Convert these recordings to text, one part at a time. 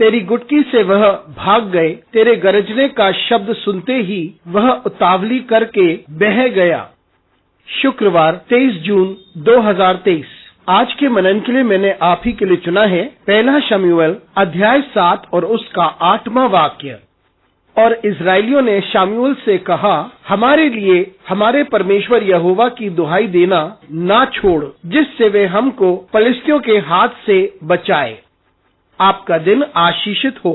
तेरी गुटकी से वह भाग गए, तेरे गरजने का शब्द सुनते ही वह उतावली करके बह गया। शुक्रवार 23 जून 2023। आज के मनन के लिए मैंने आप ही के लिए चुना है पहला शमूएल अध्याय 7 और उसका 8वां वाक्य। और इस्राएलियों ने शमूएल से कहा, हमारे लिए हमारे परमेश्वर यहोवा की दुहाई देना ना छोड़, जिससे वे हमको पलिश्तियों के हाथ से बचाए। आपका दिन आशीषित हो।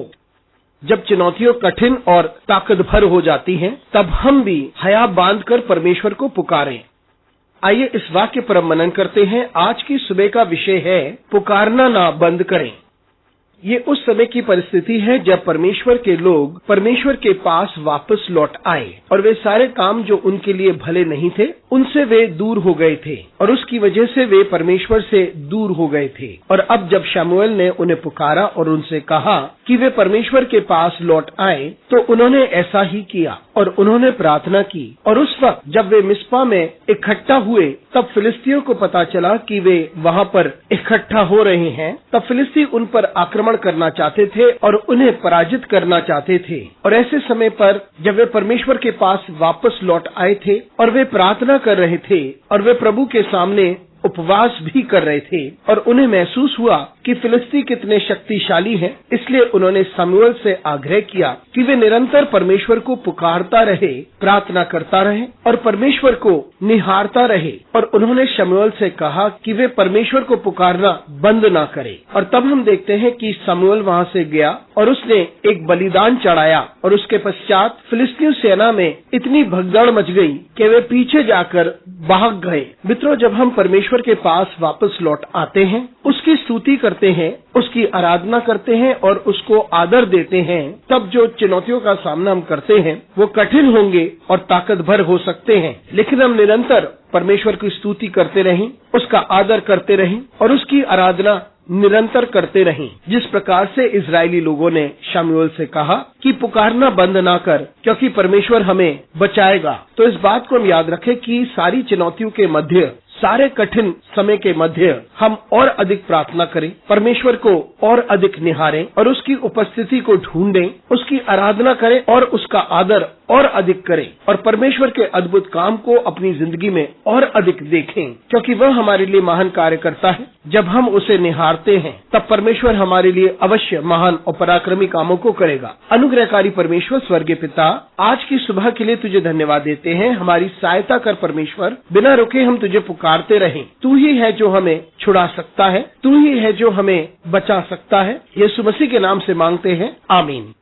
जब चुनौतियां कठिन और ताकत भर हो जाती हैं, तब हम भी हया बांधकर परमेश्वर को पुकारें। आइए इस वाक्य पर मनन करते हैं। आज की सुबह का विषय है पुकारना ना बंद करें। ये उस समय की परिस्थिति है जब परमेश्वर के लोग परमेश्वर के पास वापस लौट आए और वे सारे काम जो उनके लिए भले नहीं थे उनसे वे दूर हो गए थे और उसकी वजह से वे परमेश्वर से दूर हो गए थे। और अब जब शमूएल ने उन्हें पुकारा और उनसे कहा कि वे परमेश्वर के पास लौट आए, तो उन्होंने ऐसा ही किया और उन्होंने प्रार्थना की। और उस वक्त जब वे मिस्पा में इकट्ठा हुए, तब फिलिस्तियों को पता चला कि वे वहां पर इकट्ठा हो रहे हैं। तब फिलिस्ती उन पर आक्रमण करना चाहते थे और उन्हें पराजित करना चाहते थे। और ऐसे समय पर जब वे परमेश्वर के पास वापस लौट आए थे और वे प्रार्थना कर रहे थे और वे प्रभु के सामने उपवास भी कर रहे थे और उन्हें महसूस हुआ कि फिलिस्ती कितने शक्तिशाली हैं, इसलिए उन्होंने शमूएल से आग्रह किया कि वे निरंतर परमेश्वर को पुकारता रहे, प्रार्थना करता रहे और परमेश्वर को निहारता रहे। और उन्होंने शमूएल से कहा कि वे परमेश्वर को पुकारना बंद ना करें। और तब हम देखते हैं कि शमूएल वहां से गया और उसने एक बलिदान चढ़ाया और उसके पश्चात फिलिस्तीय सेना में इतनी भगदड़ मच गई कि वे पीछे जाकर भाग गए। मित्रों, जब हम परमेश्वर के पास वापस लौट आते हैं, उसकी स्तुति करते हैं, उसकी आराधना करते हैं और उसको आदर देते हैं, तब जो चुनौतियों का सामना हम करते हैं वो कठिन होंगे और ताकत भर हो सकते हैं, लेकिन हम निरंतर परमेश्वर की स्तुति करते रहें, उसका आदर करते रहें और उसकी आराधना निरंतर करते रहें। जिस प्रकार से इजरायली लोगों ने शमूएल से कहा कि पुकारना बंद ना कर, क्योंकि परमेश्वर हमें बचाएगा। तो इस बात को हम याद रखें कि सारी चुनौतियों के मध्य, सारे कठिन समय के मध्य हम और अधिक प्रार्थना करें, परमेश्वर को और अधिक निहारें और उसकी उपस्थिति को ढूंढें, उसकी आराधना करें और उसका आदर और अधिक करें और परमेश्वर के अद्भुत काम को अपनी जिंदगी में और अधिक देखें, क्योंकि वह हमारे लिए महान कार्य करता है। जब हम उसे निहारते हैं, तब परमेश्वर हमारे लिए अवश्य महान और पराक्रमी कामों को करेगा। अनुग्रहकारी परमेश्वर स्वर्गीय पिता, आज की सुबह के लिए तुझे धन्यवाद देते हैं। हमारी सहायता कर परमेश्वर, बिना रुके हम तुझे पुकारते रहें। तू ही है जो हमें छुड़ा सकता है, तू ही है जो हमें बचा सकता है। यीशु मसीह के नाम से मांगते हैं, आमीन।